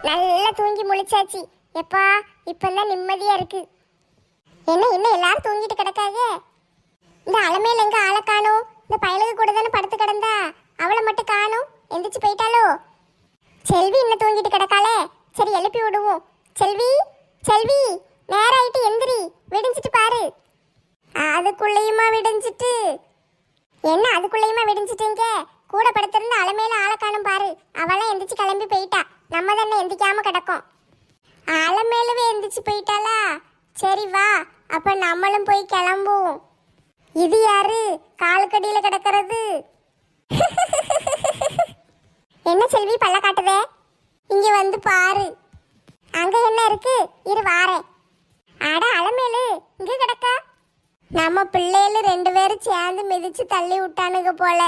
நல்லா தூங்கி முழிச்சாச்சு. எப்பா இப்பெல்லாம் நிம்மதியா இருக்கு. என்ன என்ன எல்லாரும் தூங்கிட்டு கிடக்காங்க. இந்த அலமையில எங்க ஆளை காணும்? இந்த பயலுக்கு கூட தானே படுத்து கிடந்தா, அவளை மட்டும் காணும். எந்திரிச்சு போயிட்டாலோ? செல்வி இன்னும் தூங்கிட்டு கிடக்காளே. சரி எழுப்பி விடுவோம். செல்வி செல்வி, நேரம் ஆயிட்டு எந்திரி, விடிஞ்சிட்டு பாரு. அதுக்குள்ளேயுமா விடிஞ்சிட்டு? என்ன அதுக்குள்ளேயுமா விடிஞ்சிட்டீங்க? கூட படுத்திருந்த அலமையில ஆளை காணும் பாரு. அவளாம் எந்திரிச்சு கிளம்பி போயிட்டா. நம்ம தானே எந்திரிக்காம கிடக்கும். அலமேலவே எந்திரிச்சு போயிட்டாளா? சரி வா, அப்ப நம்மளும் போய் கிளம்புவோம். இது யாரு காலுக்கடியில கிடக்கிறது? என்ன செல்வி பல்ல காட்டுதே? இங்க வந்து பாரு. அங்க என்ன இருக்கு? இரு வாரேன். அட அலமேலு, இங்க கிடக்கா? நம்ம பிள்ளைகளு 2 பேரும் சேர்ந்து மிதிச்சு தள்ளி விட்டானுங்க போல.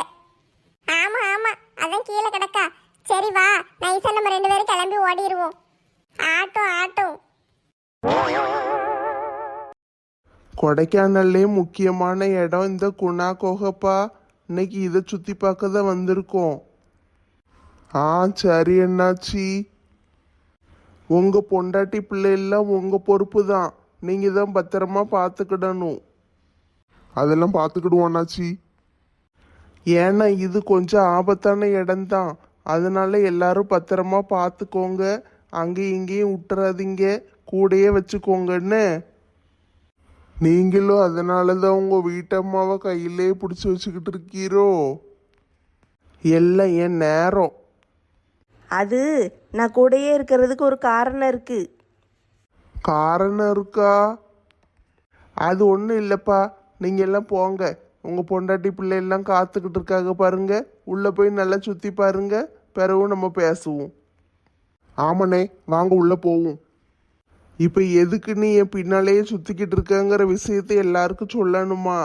ஆமா ஆமா, அதான் கீழே கிடக்கா. சரி வா, நைஸா நம்ம 2 பேரும் கிளம்பி ஓடிடுவோம். ஆட்டம் ஆட்டம். கொடைக்கானல்லே முக்கியமான இடம் இந்த குணா கோகப்பா. இன்னைக்கு இதை சுத்தி பார்க்க தான் வந்திருக்கோம். சரி என்னாச்சி. உங்க பொண்டாட்டி பிள்ளை எல்லாம் உங்க பொறுப்பு தான். நீங்க தான் பத்திரமா பார்த்துக்கிடணும். அதெல்லாம் பார்த்துக்கிடுவோம்னாச்சி. ஏன்னா இது கொஞ்சம் ஆபத்தான இடம்தான். அதனால எல்லாரும் பத்திரமா பார்த்துக்கோங்க. அங்கேயும் இங்கேயும் விட்டுறாதீங்க, கூடயே வச்சுக்கோங்கன்னு. நீங்களும் அதனால தான் உங்க வீட்டம்மாவை கையிலே பிடிச்சி வச்சுக்கிட்டு இருக்கீரோ? எல்லாம் என் நேரம். அது நான் கூடயே இருக்கிறதுக்கு ஒரு காரணம் இருக்கு. காரணம் இருக்கா? அது ஒன்றும் இல்லைப்பா. நீங்கள் எல்லாம் போங்க. உங்கள் பொண்டாட்டி பிள்ளை எல்லாம் காத்துக்கிட்டு இருக்காங்க பாருங்க. உள்ளே போய் நல்லா சுற்றி பாருங்க. பிறகு நம்ம பேசுவோம். ஆமாண்ணே, வாங்க உள்ளே போவோம். இப்போ எதுக்கு நீ என் பின்னாலேயே சுற்றிக்கிட்டு இருக்கங்கிற விஷயத்தை எல்லாருக்கும் சொல்லணுமா?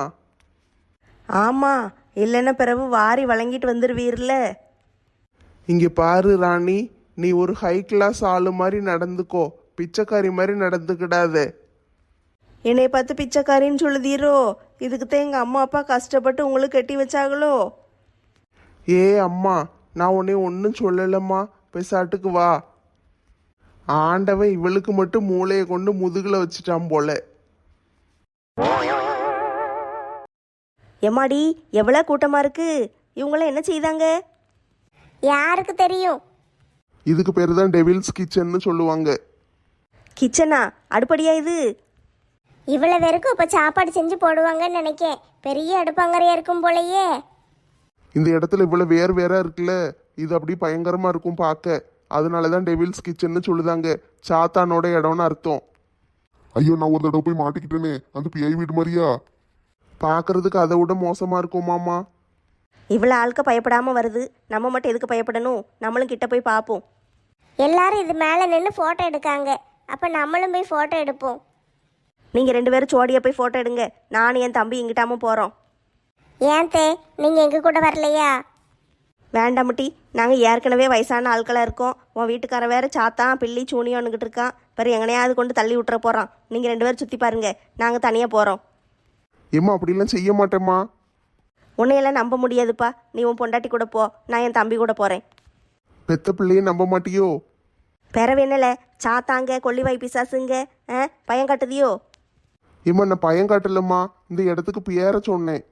ஆமாம், இல்லைன்னா பிறகு வாரி வழங்கிட்டு வந்துடுவீர்ல. இங்கே பாரு ராணி, நீ ஒரு ஹை கிளாஸ் ஆளு மாதிரி நடந்துக்கோ. பிச்சைக்காரி மாதிரி நடந்துக்கிடாத. என்னை பார்த்து பிச்சைக்காரின்னு சொல்லுதீரோ? இதுக்கு தான் எங்கள் அம்மா அப்பா கஷ்டப்பட்டு உங்களுக்கு கட்டி வச்சாங்களோ? அம்மா, நான் உன்னை ஒன்றும் சொல்லலம்மா. பெசாட்டுக்கு வா. ஆண்டவன் இவளுக்கு மட்டும் மூளையை கொண்டு முதுகுல வச்சுட்டான் போல. எம்மாடி, எவ்வளோ கூட்டமாக இருக்கு. இவங்களாம் என்ன செய்தாங்க? யாருக்கு தெரியும்? இதுக்கு பேர் தான் டெவில்ஸ் கிச்சன்னு சொல்லுவாங்க. கிச்சனா? அடுப்படியா இது? இவ்வளவு பேருக்கும் இப்ப சாப்பாடு செஞ்சு போடுவாங்கன்னு நினைக்கேன். பெரிய அடுப்பங்கரையா இருக்கும் போலயே. இந்த இடத்துல இவ்வளவு வேற வேற இருக்குல்ல, இது அப்படி பயங்கரமா இருக்கும் பார்க்க. அதனாலதான் டெவில்ஸ் கிச்சன்னு சொல்லுதாங்க. சாத்தானோட இடம்னு அர்த்தம். ஐயோ, நான் ஒரு தடவை போய் மாட்டிக்கிட்டேனே. அந்த பிஐ வீடு மாதிரியா? பார்க்கறதுக்கு அதை விட மோசமா இருக்கும் மாமா. இவ்வளோ ஆளுக்க பயப்படாமல் வருது, நம்ம மட்டும் எதுக்கு பயப்படணும்? நம்மளும் கிட்ட போய் பார்ப்போம். எல்லாரும் இது மேல நின்று போட்டோ எடுக்காங்க. அப்ப நம்மளும் போய் போட்டோ எடுப்போம். நீங்கள் 2 பேரும் ஜோடியாக போய் ஃபோட்டோ எடுங்க. நானும் என் தம்பி இங்கிட்டாமல் போகிறோம். ஏன் தே, நீங்க எங்க கூட வரலையா? வேண்டாமட்டி, நாங்கள் ஏற்கனவே வயசான ஆட்களாக இருக்கோம். உன் வீட்டுக்கார வேற சாத்தான் பிள்ளி சூனியோன்னுக்கிட்டு இருக்கான். பிறகு எங்கனையாவது கொண்டு தள்ளி விட்டுற போகிறான். நீங்கள் 2 பேரும் சுற்றி பாருங்க, நாங்கள் தனியாக போகிறோம். ஏம்மா, அப்படிலாம் செய்ய மாட்டேம்மா. உன்னையெல்லாம் நம்ப முடியாதுப்பா. நீ உன் பொண்டாட்டி கூட போ, நான் என் தம்பி கூட போகிறேன். பெத்த பிள்ளையே நம்ப மாட்டியோ? பிறவு என்னல, சாத்தாங்க கொல்லிவாய் பிசாசுங்க பயம் காட்டுதியோ? ஏம்மா, நான் பயம் காட்டலம்மா. இந்த இடத்துக்கு பேர சொன்னேன்.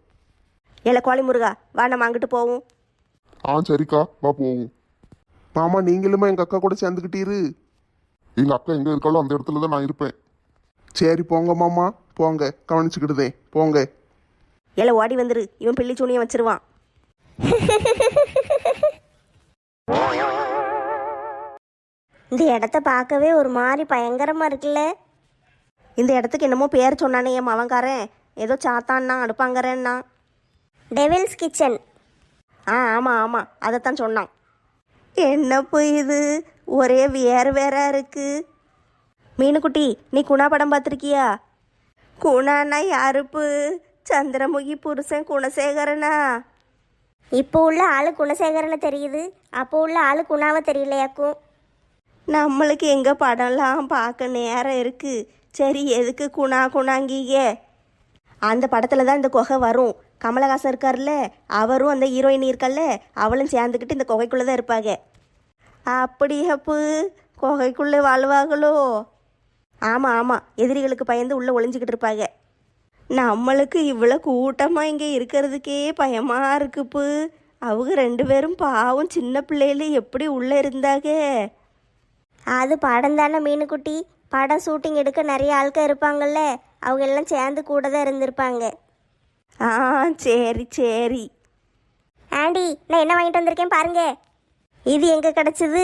ஏல கோழி முருகா, வா நம்ம அங்கிட்டு போவோம். சரிக்கா, வா போவோம். மாமா, நீங்களுமா எங்க அக்கா கூட சேர்ந்துக்கிட்டீரு? எங்க அக்கா எங்க இருக்காளோ அந்த இடத்துல தான் நான் இருப்பேன். சரி போங்க மாமா, போங்க. கவனிச்சுக்கிட்டுதே போங்க. ஏல ஓடி வந்துரு, இவன் பிள்ளி சூனியம் வச்சிருவான். இந்த இடத்த பார்க்கவே ஒரு மாதிரி பயங்கரமா இருக்குல்ல. இந்த இடத்துக்கு என்னமோ பேர் சொன்னானே என் மவன்காரன். ஏதோ சாத்தான்னா அடுப்பாங்கறேன்னா. Devil's kitchen. ஆமாம் ஆமாம், அதைத்தான் சொன்னான். என்ன போய் இது ஒரே வேறு வேற இருக்கு. மீனுக்குட்டி, நீ குணா படம் பார்த்துருக்கியா? குணானா யாருப்பு? சந்திரமுகி புருஷன் குணசேகரனா? இப்போ உள்ள ஆளு குணசேகரனை தெரியுது, அப்போ உள்ள ஆளு குணாவை தெரியலையாக்கும். நம்மளுக்கு எங்கே படம்லாம் பார்க்க நேரம் இருக்கு. சரி, எதுக்கு குணா குணாங்கீங்க? அந்த படத்தில் தான் இந்த குகை வரும். கமலஹாசன் இருக்கார்ல, அவரும் அந்த ஹீரோயின் இருக்கல்ல, அவளும் சேர்ந்துக்கிட்டு இந்த குகைக்குள்ளே தான் இருப்பாங்க. அப்படி அப்பு குகைக்குள்ளே வாழ்வாங்களோ? ஆமாம் ஆமாம், எதிரிகளுக்கு பயந்து உள்ளே ஒளிஞ்சிக்கிட்டு இருப்பாங்க. நம்மளுக்கு இவ்வளோ கூட்டமாக இங்கே இருக்கிறதுக்கே பயமாக இருக்குப்பு. அவங்க 2 பேரும் பாவம் சின்ன பிள்ளையில எப்படி உள்ளே இருந்தாங்க? அது படம் தானே மீனுக்குட்டி. படம் ஷூட்டிங் எடுக்க நிறைய ஆட்கள் இருப்பாங்கல்ல, அவங்க எல்லாம் சேர்ந்து கூட தான் இருந்திருப்பாங்க. ஆ சரி சரி. ஆண்டி, நான் என்ன வாங்கிட்டு வந்திருக்கேன் பாருங்க. இது எங்கே கிடச்சிது?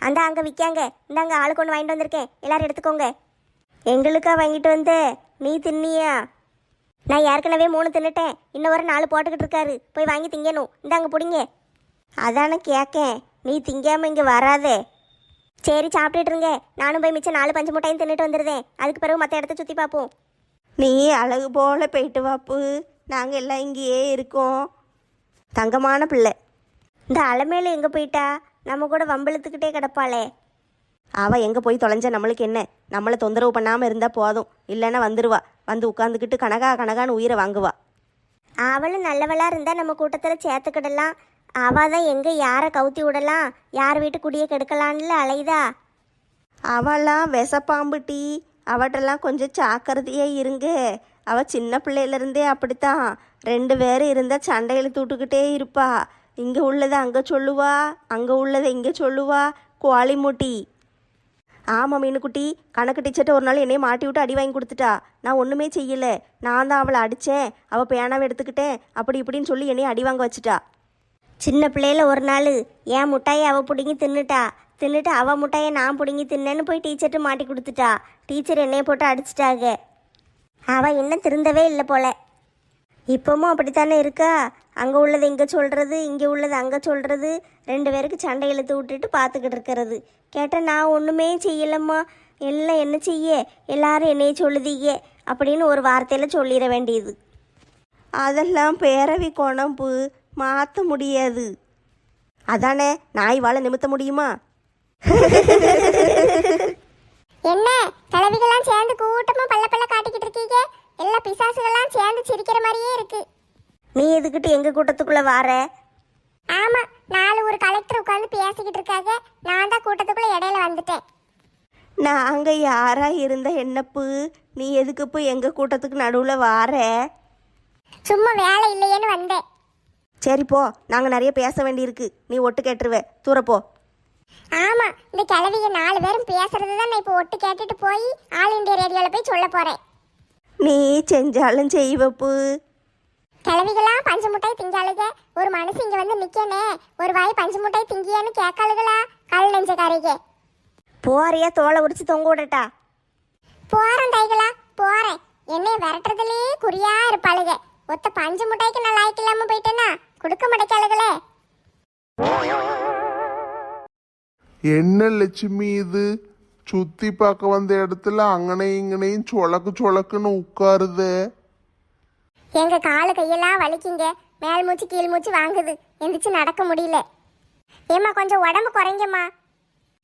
அந்த அங்கே விற்காங்க. இந்தாங்க ஆளுக்கு ஒன்று வாங்கிட்டு வந்திருக்கேன், எல்லாரும் எடுத்துக்கோங்க. எங்களுக்கா வாங்கிட்டு வந்த? நீ தின்னியா? நான் ஏற்கனவே 3 தின்னுட்டேன், இன்னும் ஒரு 4 போட்டுக்கிட்டு இருக்காரு, போய் வாங்கி திங்கணும். இந்தாங்க பிடிங்க. அதானே கேட்கேன், நீ திங்காமல் இங்கே வராதே. சரி சாப்பிட்டுட்டு இருங்க, நானும் போய் மிச்சம் 4 பஞ்சு முட்டையும் தின்னுட்டு வந்துடுதேன். அதுக்கு பிறகு மற்ற இடத்த சுற்றி பார்ப்போம். நீ அழகு போல் போயிட்டு வாப்பு, நாங்கள் எல்லாம் இங்கேயே இருக்கோம். தங்கமான பிள்ளை. இந்த அலமேலு எங்கே போயிட்டா? நம்ம கூட வம்பிழுத்துக்கிட்டே கிடப்பாளே. அவள் எங்கே போய் தொலைஞ்ச நம்மளுக்கு என்ன? நம்மளை தொந்தரவு பண்ணாமல் இருந்தால் போதும், இல்லைன்னா வந்துடுவா. வந்து உட்காந்துக்கிட்டு கனகா கனகான்னு உயிரை வாங்குவா. அவளும் நல்லவளாக இருந்தால் நம்ம கூட்டத்தில் சேர்த்துக்கிடலாம். அவள் தான் எங்கே யாரை கவுத்தி விடலாம், யார் வீட்டு குடியை கெடுக்கலான்ல அலைதா. அவளாம் விஷப்பாம்பு டீ, அவட்டெல்லாம் கொஞ்சம் ஜாக்கிரதையே இருங்க. அவள் சின்ன பிள்ளையிலேருந்தே அப்படித்தான். 2 பேரும் இருந்தால் சண்டை இழுத்து விட்டுக்கிட்டே இருப்பா. இங்கே உள்ளதை அங்கே சொல்லுவா, அங்கே உள்ளதை இங்கே சொல்லுவா. கோழி மூட்டி. ஆமாம் மீனுக்குட்டி, கணக்கு டீச்சர்ட்ட ஒரு நாள் என்னைய மாட்டி விட்டு அடி வாங்கி கொடுத்துட்டா. நான் ஒன்றுமே செய்யலை, நான் தான் அவளை அடித்தேன். அவள் பேனாவை எடுத்துக்கிட்டேன், அப்படி இப்படின்னு சொல்லி என்னைய அடி வாங்க வச்சுட்டா. சின்ன பிள்ளையில ஒரு நாள் என் முட்டாயை அவள் பிடுங்கி தின்னுட்டு அவள் முட்டாயை நான் பிடுங்கி தின்னேன்னு போய் டீச்சர்ட்டு மாட்டி கொடுத்துட்டா. டீச்சர் என்னைய போட்டு அடிச்சிட்டாங்க. அவள் இன்னும் திருந்தவே இல்லை போல. இப்போவும் அப்படித்தானே இருக்கா? அங்கே உள்ளது இங்கே சொல்கிறது, இங்கே உள்ளது அங்கே சொல்கிறது. 2 பேருக்கு சண்டை இழுத்து விட்டுட்டு பார்த்துக்கிட்டு இருக்கிறது. கேட்டால் நான் ஒன்றுமே செய்யலம்மா, எல்லாம் என்ன செய்ய, எல்லாரும் என்னைய சொல்லுதீங்க அப்படின்னு ஒரு வார்த்தையில் சொல்லிட வேண்டியது. அதெல்லாம் பேரவி குணம்பு, மாற்ற முடியாது. அதானே, நாய் வாழை நிமித்த முடியுமா? என்ன கிழவிகள்லாம் சேர்ந்து கூட்டமாக பல்ல பல்ல காட்டிக்கிட்டு இருக்கீங்க? எல்லா பிசாசுகள்லாம் சேர்ந்து சிரிக்கிற மாதிரியே இருக்கு. நீ எதுக்கிட்டு எங்க கூட்டத்துக்குள்ள வார? ஆமா, 4 ஒரு கலெக்டர் உட்காந்து பேசிக்கிட்டு இருக்காங்க, நான் தான் கூட்டத்துக்குள்ள இடையில வந்துட்டேன். நாங்கள் யாரா இருந்த என்னப்பு, நீ எதுக்கு போய் எங்கள் கூட்டத்துக்கு நடுவில் வார? சும்மா வேலை இல்லையேன்னு வந்தேன். சரி போ, நாங்கள் நிறைய பேச வேண்டியிருக்கு, நீ ஒட்டு கேட்டுருவே, தூரப்போ. ஆமா, இந்த கிழவிக 4 பேரும் பேசுறது தான் நான் இப்போ ஒட்டு கேட்டுட்டு போய் ஆல் இண்டியா ரேடியோவில் போய் சொல்ல போறேன். நீ செஞ்சாலும் செய்வப்பு. கிழவிகளாம் பஞ்சு முட்டாய் திங்காளுக, ஒரு மனசு இங்க வந்து நிக்கனே, ஒரு வாய் பஞ்சு முட்டாய் திங்கியான்னு கேட்காளுகளா? கல் நெஞ்சக்காரிக. போறியா தோலை உரிச்சு தொங்க விடட்டா? போறேன் தைகளா, போறேன். என்னைய விரட்டுறதுலே குறியா இருப்பாளுக. ஒத்த பஞ்சு முட்டாய்க்கு நான் லாய்க்கு இல்லாம போயிட்டேன்னா கொடுக்க மாட்டேக்காளுகளே. என்ன லட்சுமி இது? சுத்தி பார்க்க வந்த இடத்துல அங்கனையும் இங்கனையும் சொலக்குன்னு உட்காருது. எங்க காலு கையெல்லாம் வலிக்குங்க, மேல் மூச்சு கீழ் மூச்சு வாங்குது, எந்திரிச்சு நடக்க முடியல. ஏம்மா கொஞ்சம் உடம்பு குறைங்கம்மா.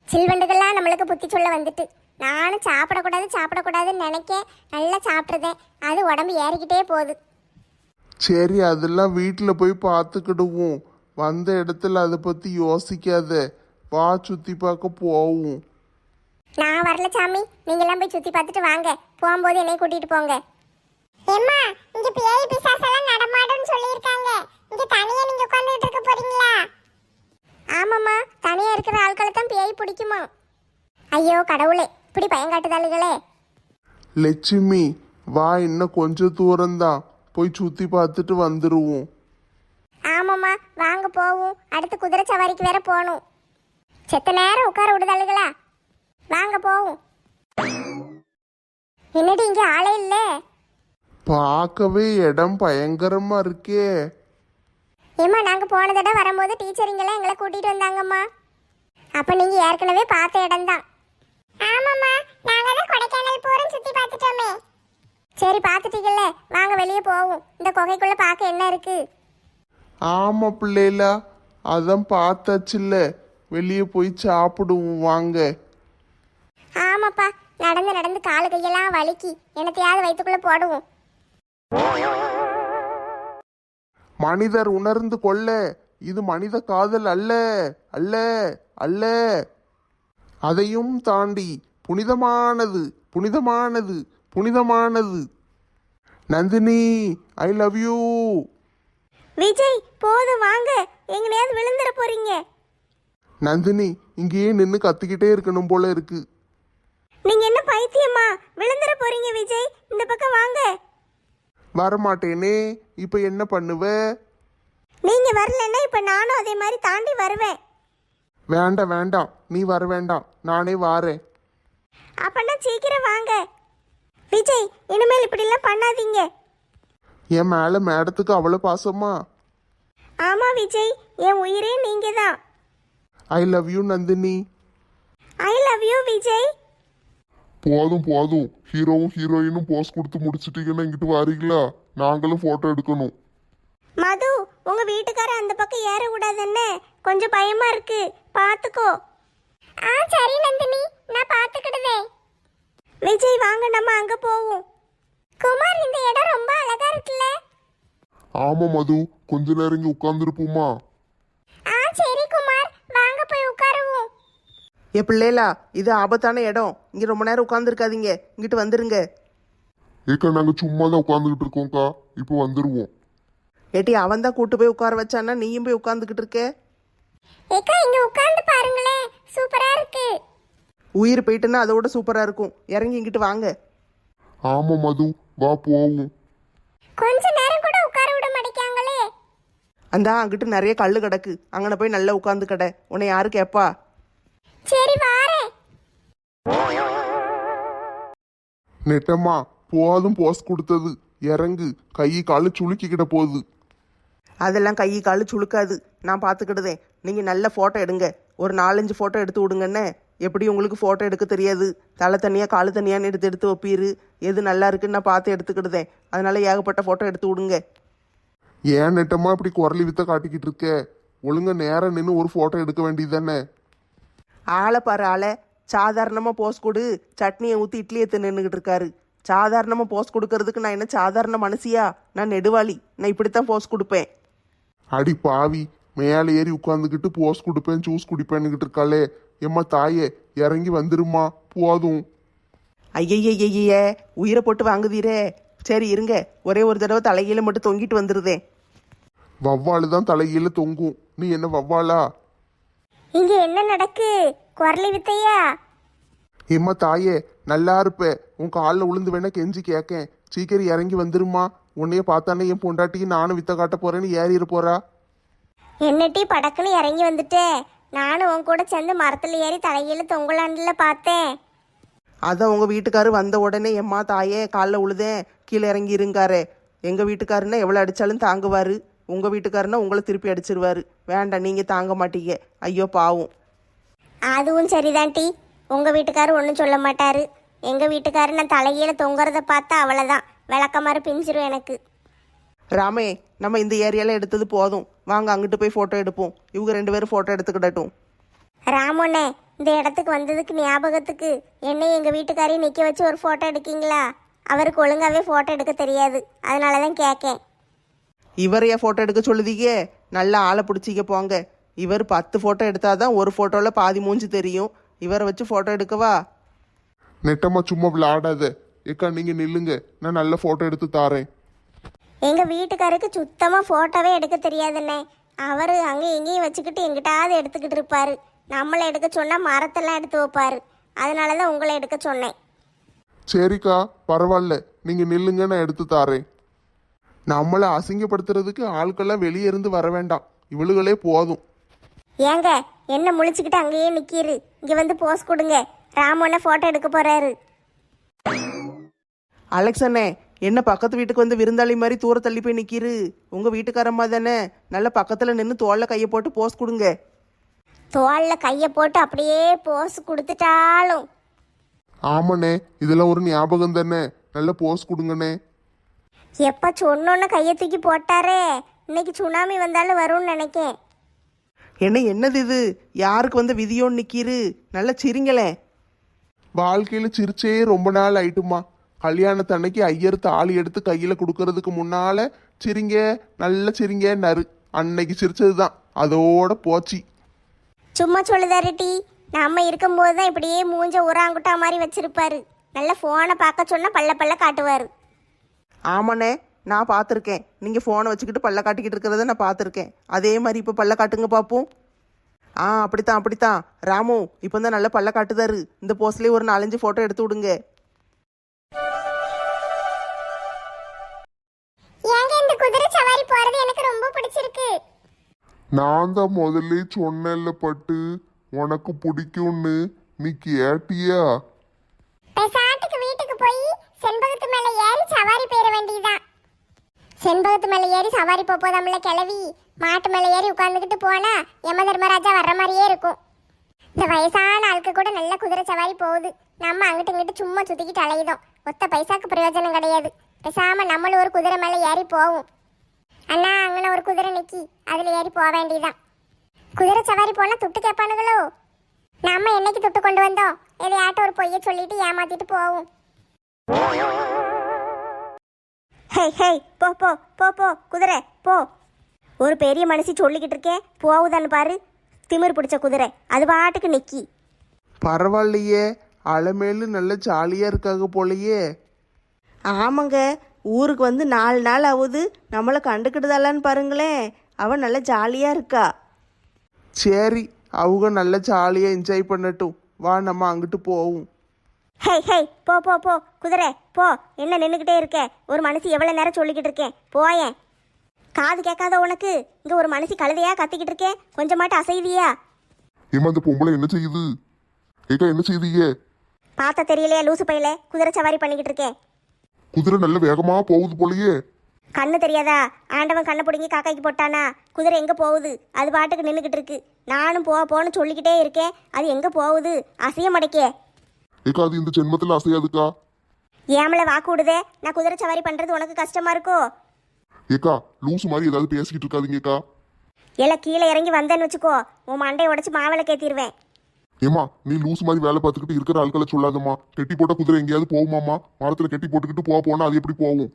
சில்வண்டுகள்லாம் நம்மளுக்கு புத்தி சொல்ல வந்துட்டு, நானும் சாப்பிடக்கூடாதுன்னு நினைக்க நல்லா சாப்பிட்றதேன், அது உடம்பு ஏறிக்கிட்டே போகுது. சரி, அதெல்லாம் வீட்டில் போய் பார்த்துக்கிடுவோம். வந்த இடத்துல அதை பற்றி யோசிக்காத, வா சுற்றி பார்க்க போவோம். நான் வரல சாமி, நீங்கெல்லாம் போய் சுற்றி பார்த்துட்டு வாங்க, போகும்போது என்னை கூட்டிகிட்டு போங்க. ஏம்மா, இங்க பேய் பிசாசெல்லாம் நடமாடுன்னு சொல்லியிருக்காங்க, இங்க தனியா நீங்க உட்கார்ந்துட்டு இருக்க போறீங்களா? ஆமாம்மா, தனியா இருக்கிற ஆட்களை தான் பேய் பிடிக்குமா? ஐயோ கடவுளே, இப்படி பயங்காட்டுதாளுகளே. லட்சுமி வா, இன்னும் கொஞ்சம் தூரம்தான், போய் சுற்றி பார்த்துட்டு வந்துடுவோம். ஆமாம்மா, வாங்க போவோம். அடுத்து குதிரை சவாரிக்கு வேற போகணும். செத்த நேரம் உட்கார விடுதாளுகளா? வாங்க போவோம். என்னடி இங்க ஆளே இல்லை? பார்க்கவே இடம் பயங்கரமா இருக்கே. ஏம்மா, நாங்கள் போன தடவை வரும்போது டீச்சருங்கெல்லாம் எங்களை கூட்டிகிட்டு வந்தாங்கம்மா. அப்போ நீங்கள் ஏற்கனவே பார்த்த இடம் தான். ஆமாம்மா, நாங்கள் தான் கொடைக்கானல் பூரா சுற்றி பார்த்துட்டோமே. சரி, பார்த்துட்டீங்கல்ல, வாங்க வெளியே போவோம். இந்த குகைக்குள்ளே பார்க்க என்ன இருக்கு? ஆமா பிள்ளைகளா, அதான் பார்த்தாச்சுல்ல, வெளியே போய் சாப்பிடுவோம் வாங்க. ஆமாப்பா, நடந்து காலு கையெல்லாம் வலிக்கி, என்னத்தையாவது வயிற்றுக்குள்ளே போடுவோம். மனிதர் உணர்ந்து கொள்ள, இது மனித காதல் அல்ல அல்ல அல்ல. அதையும் தாண்டி புனிதமானது புனிதமானது புனிதமானது. Nandini, I love you. Vijay போதும் வாங்க, எங்கனையாவது விழுந்துட போறீங்க. நந்தினி, இங்கேயே நின்று கத்திக்கிட்டே இருக்கணும் போல இருக்கு. நீங்க என்ன பைத்தியமா? விழுந்துட போறீங்க விஜய், இந்த பக்கம் வாங்க. வரமாட்டேனே, இப்ப என்ன பண்ணுவ? நீங்க வரலன்னா இப்ப நானும் அதே மாதிரி தாண்டி வருவேன். வேண்டாம் வேண்டாம், நீ வர வேண்டாம், நானே வாரேன். அப்பன்னா சீக்கிரம் வாங்க. விஜய் இனிமேல் இப்படி எல்லாம் பண்ணாதீங்க. என் மேல மேடத்துக்கு அவ்வளோ பாசமா? ஆமா விஜய், என் உயிரே நீங்க தான். I love you Nandini. I love you Vijay. போதும் போதும், ஹீரோவும் ஹீரோயினும் போஸ் கொடுத்து முடிச்சிட்டீங்கன்னா இங்கிட்டு வாரீங்களா? நாங்களும் போட்டோ எடுக்கணும். மது, உங்க வீட்டுக்காரர் அந்த பக்கம் ஏற கூடாதுன்னு கொஞ்சம் பயமா இருக்கு, பாத்துக்கோ. சரி நந்தினி, நான் பாத்துக்கிடுதேன். விஜய் வாங்க, நம்ம அங்க போவோம். குமார், இந்த இடம் ரொம்ப அழகா இருக்குல்ல? ஆமா மது, கொஞ்ச நேரம் இங்க உட்கார்ந்துருப்போமா? சரி குமார், வாங்க போய் உட்காருவோம். ஏ பிள்ளைகளா, இது ஆபத்தான இடம், இங்கே ரொம்ப நேரம் உட்காந்துருக்காதீங்க, இங்கிட்டு வந்துருங்க. ஏக்கா நாங்க சும்மா தான் உட்காந்துக்கிட்டு இருக்கோம்க்கா, இப்போ வந்துருவோம். ஏட்டி அவன் தான் கூட்டு போய் உட்கார வச்சானா நீயும் போய் உட்காந்துக்கிட்டு இருக்க? ஏக்கா, இங்க உட்கார்ந்து பாருங்களேன், சூப்பரா இருக்கு. உயிர் போயிட்டுன்னா அதோட சூப்பராக இருக்கும். இறங்கி இங்கிட்டு வாங்க. ஆமா மது, வா போவோம். கொஞ்ச நேரம் கூட உட்கார விட மாட்டேங்காங்களே. அந்த அங்கிட்டு நிறைய கல் கிடக்கு, அங்கன போய் நல்லா உட்காந்து கடை. உன்னை யாரு கேட்பா? சரி வாரேன். நெட்டம்மா, போதும் போஸ் கொடுத்தது, இறங்கு, கை காலு சுளுக்கிக்கிட்ட போகுது. அதெல்லாம் கை காலு சுளுக்காது, நான் பார்த்துக்கிடுதேன். நீங்கள் நல்ல ஃபோட்டோ எடுங்க, ஒரு 4-5 ஃபோட்டோ எடுத்து விடுங்கண்ணே. எப்படி உங்களுக்கு ஃபோட்டோ எடுக்க தெரியாது? தலை தனியாக காலு தனியான்னு எடுத்து எடுத்து வைப்பீரு. எது நல்லா இருக்குன்னு நான் பார்த்து எடுத்துக்கிடுதேன். அதனால ஏகப்பட்ட ஃபோட்டோ எடுத்து விடுங்க. ஏன் நெட்டம்மா இப்படி குரலி வித்த காட்டிக்கிட்டு இருக்க? ஒழுங்கா நேரம் நின்று ஒரு போட்டோ எடுக்க வேண்டியது தானே? ஆளை பாரு ஆளை, சாதாரணமாக போஸ் கொடு, சட்னியை ஊற்றி இட்லியை தின்னுக்கிட்டு இருக்காரு. சாதாரணமாக போஸ் கொடுக்கறதுக்கு நான் என்ன சாதாரண மனுஷியா? நான் நெடுவாளி, நான் இப்படித்தான் போஸ் கொடுப்பேன். அடி பாவி, மேலே ஏறி உட்காந்துக்கிட்டு போஸ் கொடுப்பேன் ஜூஸ் குடிப்பேன்னுக்கிட்டு இருக்காளே. எம்மா தாயே, இறங்கி வந்துருமா, போதும். ஐயய்யய்ய, உயிரை போட்டு வாங்குதீரே. சரி இருங்க, ஒரே ஒரு தடவை தலைகீழ மட்டும் தொங்கிட்டு வந்துருதேன். வவ்வாலு தான் தலையில தொங்கும், நீ என்ன வவ்வாலா? இங்க என்ன நடக்கு? குரலி வித்தையா? எம்மா தாயே, நல்லா இருப்ப, உன் காலில் உளுந்து வேணா கெஞ்சி கேட்கேன், சீக்கிரம் இறங்கி வந்துருமா. உன்னைய பார்த்தானே என் பொண்டாட்டிக்கு நானும் வித்த காட்ட போறேன்னு ஏறிட போறா. என்னட்டி படக்குன்னு இறங்கி வந்துட்டேன். நானும் உன் கூட சேர்ந்து மரத்துல ஏறி தலையில தொங்கலான்ல பார்த்தேன். அதான் உங்கள் வீட்டுக்காரு வந்த உடனே எம்மா தாயே காலில் உழுதேன், கீழே இறங்கி இருங்காரு. எங்கள் வீட்டுக்காருன்னா எவ்வளோ அடித்தாலும் தாங்குவார், உங்கள் வீட்டுக்காருன்னா உங்களை திருப்பி அடிச்சிருவாரு. வேண்டாம், நீங்கள் தாங்க மாட்டீங்க. ஐயோ பாவம். அதுவும் சரிதான் டி, உங்க வீட்டுக்காரு ஒன்றும் சொல்ல மாட்டாரு. எங்க வீட்டுக்காரு நான் தலையில தொங்குறத பார்த்தா அவ்வளோதான், விளக்கமாறு பிஞ்சிரும் எனக்கு. ராமே, நம்ம இந்த ஏரியாவில் எடுத்தது போதும், வாங்க அங்கிட்டு போய் ஃபோட்டோ எடுப்போம். இவங்க 2 பேரும் ஃபோட்டோ எடுத்துக்கிடட்டும். ராமண்ணே, இந்த இடத்துக்கு வந்ததுக்கு ஞாபகத்துக்கு என்னை எங்கள் வீட்டுக்காரையும் நிற்க வச்சு ஒரு ஃபோட்டோ எடுக்கீங்களா? அவருக்கு ஒழுங்காகவே ஃபோட்டோ எடுக்க தெரியாது, அதனால தான் கேட்கேன். இவரையா ஃபோட்டோ எடுக்க சொல்லுதீங்க? நல்லா ஆளை பிடிச்சிக்க போங்க. இவர் 10 ஃபோட்டோ எடுத்தாதான் ஒரு ஃபோட்டோவில் பாதி மூஞ்சி தெரியும். இவரை வச்சு ஃபோட்டோ எடுக்கவா? நெட்டம்மா சும்மா விளையாடாத. ஏக்கா நீங்க நில்லுங்க, நான் நல்ல போட்டோ எடுத்து தாரேன். எங்கள் வீட்டுக்காருக்கு சுத்தமாக ஃபோட்டோவே எடுக்க தெரியாதுண்ணே. அவர் அங்கே எங்கேயும் வச்சுக்கிட்டு எங்கிட்டாவது எடுத்துக்கிட்டு இருப்பார். நம்மளை எடுக்க சொன்னால் மரத்தெல்லாம் எடுத்து வைப்பார். அதனால தான் உங்களை எடுக்க சொன்னேன். சரிக்கா, பரவாயில்ல, நீங்க நில்லுங்க, நான் எடுத்து தாரேன். நம்மளை அசிங்கப்படுத்துறதுக்கு ஆட்கள்லாம் வெளியே இருந்து வர வேண்டாம், இவளுகளே போதும். ஏங்க என்ன முழிச்சுக்கிட்டு அங்கேயே நிற்கிரு, இங்கே வந்து போஸ் கொடுங்க. ராமண்ணே ஃபோட்டோ எடுக்க போகிறாரு. அலெக்ஸ் அண்ணே, என்ன பக்கத்து வீட்டுக்கு வந்து விருந்தாளி மாதிரி தூர தள்ளி போய் நிற்கிரு? உங்கள் வீட்டுக்காரம்மா தானே, நல்ல பக்கத்தில் நின்று தோளில் கையை போட்டு போஸ் கொடுங்க. தோளில் கையை போட்டு அப்படியே போஸ் கொடுத்துட்டாலும். ஆமாண்ணே, இதெல்லாம் ஒரு ஞாபகம் தானே, நல்ல போஸ் கொடுங்கண்ணே. எப்போ சொன்னோன்னு கையை தூக்கி போட்டாரே, இன்னைக்கு சுனாமி வந்தாலும் வரும்னு நினைக்கேன். என்னது இது? யாருக்கு வந்து விதியோன்னு நிற்கிரு? நல்லா சிரிங்களேன். வாழ்க்கையில சிரிச்சே ரொம்ப நாள் ஆயிட்டுமா. கல்யாணத்தன்னைக்கு ஐயர் தாலி எடுத்து கையில கொடுக்கறதுக்கு முன்னால சிரிங்க, நல்ல சிரிங்கன்னாரு. அன்னைக்கு சிரிச்சதுதான், அதோட போச்சு. சும்மா சொல்லுதாரு டி, நம்ம இருக்கும்போது தான் இப்படியே மூஞ்ச உராங்குட்டா மாதிரி வச்சிருப்பாரு. நல்ல ஃபோனை பார்க்க சொன்னா பல்ல பல்ல காட்டுவாரு. ஆமாண்ணே, நான் பார்த்துருக்கேன். நீங்கள் ஃபோனை வச்சுக்கிட்டு பல்ல காட்டிக்கிட்டு இருக்கிறத நான் பார்த்துருக்கேன். அதே மாதிரி இப்போ பல்ல காட்டுங்க பார்ப்போம். அப்படித்தான் அப்படித்தான். ராமு இப்போ தான் நல்ல பல்ல காட்டுதாரு. இந்த போஸ்ட்லேயே ஒரு 4-5 ஃபோட்டோ எடுத்து விடுங்க. ஏங்க இந்த குதிரை சவாரி போறது எனக்கு ரொம்ப பிடிச்சிருக்கு. நான் தான் முதல்ல சொன்னேன்ல பட்டு, உனக்கு பிடிக்கும்னு. நீ கேட்டியா? பெசாட்டுக்கு வீட்டுக்கு போய் செண்பகத்து மேல ஏறி சவாரி போயிட வேண்டியதுதான். செண்பகத்து மேல ஏறி சவாரி போதாமல கிளவி, மாட்டு மேல ஏறி உட்கார்ந்துக்கிட்டு போனா யம தர்மராஜா வர்ற மாதிரியே இருக்கும். இந்த வயசான ஆளுக்கு கூட நல்ல குதிரை சவாரி போகுது. நம்ம அங்கிட்டு இங்கிட்டு சும்மா சுத்திக்கிட்டு அலையுதோம். ஒத்த பைசாக்கு பிரயோஜனம் கிடையாது. பேசாம நம்மளும் ஒரு குதிரை மேல ஏறி போவோம். அண்ணா அங்கன ஒரு குதிரை நிக்கி, அதுல ஏறி போக வேண்டியதுதான். குதிரை சவாரி போனா துட்டு கேட்பானுங்களோ? நம்ம என்னைக்கு துட்டு கொண்டு வந்தோம்? எதையாட்டும் ஒரு பொய்ய சொல்லிட்டு ஏமாத்திட்டு போவோம். ஹே ஹே, போ போ போ போ குதிரை போ. ஒரு பெரிய மனுஷி சொல்லிக்கிட்டு இருக்கேன், போகுதான்னு பாரு. திமிர் பிடிச்ச குதிரை அது பாட்டுக்கு நிக்கி. பரவாயில்லையே, அலமேலு நல்ல ஜாலியாக இருக்காங்க போலையே. ஆமாங்க, ஊருக்கு வந்து 4 நாள் ஆகுது. நம்மளை கண்டுக்கிட்டுதாலான்னு பாருங்களேன். அவன் நல்ல ஜாலியாக இருக்கா. சரி, அவங்க நல்ல ஜாலியாக என்ஜாய் பண்ணட்டும். வா நம்ம அங்கிட்டு போவோம். ஹே ஹே, போ போ போ குதிரை போ. என்ன நின்றுக்கிட்டே இருக்க? ஒரு மனுஷி எவ்வளோ நேரம் சொல்லிக்கிட்டு இருக்கேன், போயேன். காது கேட்காத உனக்கு? இங்கே ஒரு மனுஷி கழுதையா கத்திக்கிட்டு இருக்கேன், கொஞ்சமாட்டு அசைவியா? ஏமா அந்த பொம்பளை என்ன செய்யுது? ஏக்கா என்ன செய்தீங்க? பார்த்தா தெரியலையா லூசு பையில? குதிரை சவாரி பண்ணிக்கிட்டு இருக்கேன். குதிரை நல்ல வேகமா போகுது போலயே. கண்ணு தெரியாதா? ஆண்டவன் கண்ணை பிடிங்கி காக்காய்க்கு போட்டானா? குதிரை எங்கே போகுது? அது பாட்டுக்கு நின்றுக்கிட்டு இருக்கு. நானும் போன்னு சொல்லிக்கிட்டே இருக்கேன், அது எங்கே போகுது? அசைய மாட்டேக்கே. ஏக்கா அது இந்த ஜென்மத்தில் அசையாதுக்கா. ஏமலை வாக்கு விடுதே. நான் குதிரை சவாரி பண்ணுறது உனக்கு கஷ்டமா இருக்கோ? ஏக்கா லூசு மாதிரி ஏதாவது பேசிக்கிட்டு இருக்காதீங்கக்கா. எல்லாம் கீழே இறங்கி வந்தேன்னு வச்சுக்கோ, உன் மண்டையை உடச்சி மாவிளை கேத்திடுவேன். ஏமா நீ லூசு மாதிரி வேலை பார்த்துக்கிட்டு இருக்கிற ஆட்களை சொல்லாதம்மா. கெட்டி போட்ட குதிரை எங்கேயாவது போகுமாமா? மரத்துல கெட்டி போட்டுக்கிட்டு போனா அது எப்படி போகும்?